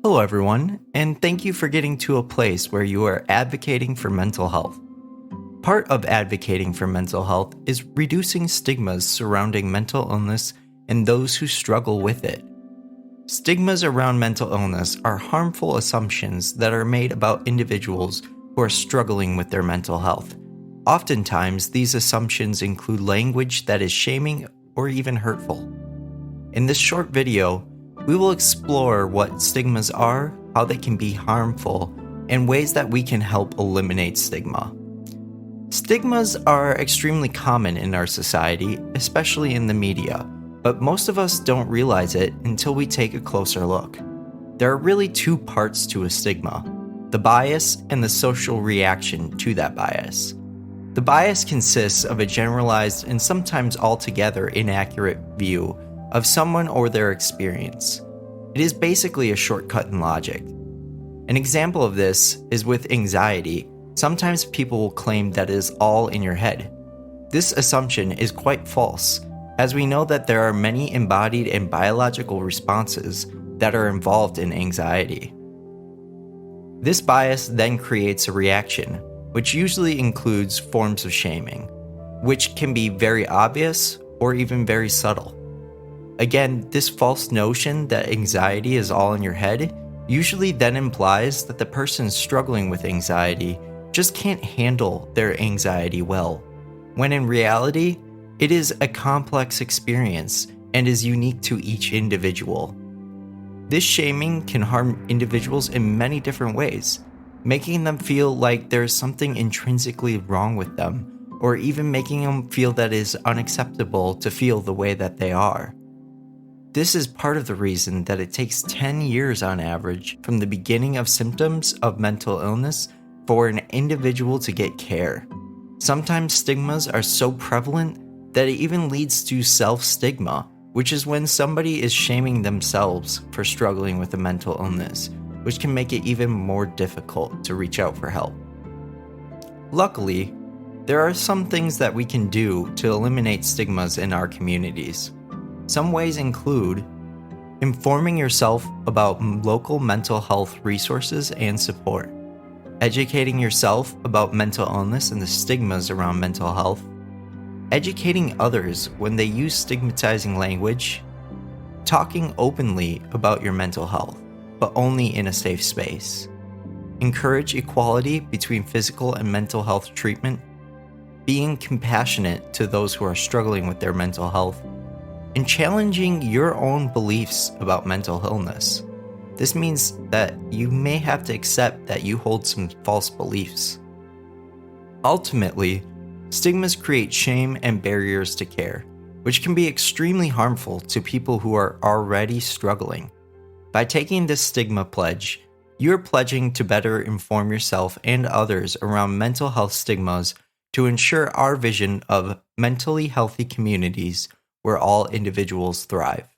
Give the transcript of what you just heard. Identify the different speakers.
Speaker 1: Hello, everyone, and thank you for getting to a place where you are advocating for mental health. Part of advocating for mental health is reducing stigmas surrounding mental illness and those who struggle with it. Stigmas around mental illness are harmful assumptions that are made about individuals who are struggling with their mental health. Oftentimes, these assumptions include language that is shaming or even hurtful. In this short video, we will explore what stigmas are, how they can be harmful, and ways that we can help eliminate stigma. Stigmas are extremely common in our society, especially in the media, but most of us don't realize it until we take a closer look. There are really two parts to a stigma: the bias and the social reaction to that bias. The bias consists of a generalized and sometimes altogether inaccurate view of someone or their experience. It is basically a shortcut in logic. An example of this is with anxiety. Sometimes people will claim that it is all in your head. This assumption is quite false, as we know that there are many embodied and biological responses that are involved in anxiety. This bias then creates a reaction, which usually includes forms of shaming, which can be very obvious or even very subtle. Again, this false notion that anxiety is all in your head usually then implies that the person struggling with anxiety just can't handle their anxiety well, when in reality, it is a complex experience and is unique to each individual. This shaming can harm individuals in many different ways, making them feel like there's something intrinsically wrong with them, or even making them feel that it is unacceptable to feel the way that they are. This is part of the reason that it takes 10 years on average from the beginning of symptoms of mental illness for an individual to get care. Sometimes stigmas are so prevalent that it even leads to self-stigma, which is when somebody is shaming themselves for struggling with a mental illness, which can make it even more difficult to reach out for help. Luckily, there are some things that we can do to eliminate stigmas in our communities. Some ways include informing yourself about local mental health resources and support, educating yourself about mental illness and the stigmas around mental health, educating others when they use stigmatizing language, talking openly about your mental health, but only in a safe space, encourage equality between physical and mental health treatment, being compassionate to those who are struggling with their mental health, and challenging your own beliefs about mental illness. This means that you may have to accept that you hold some false beliefs. Ultimately, stigmas create shame and barriers to care, which can be extremely harmful to people who are already struggling. By taking this stigma pledge, you are pledging to better inform yourself and others around mental health stigmas to ensure our vision of mentally healthy communities where all individuals thrive.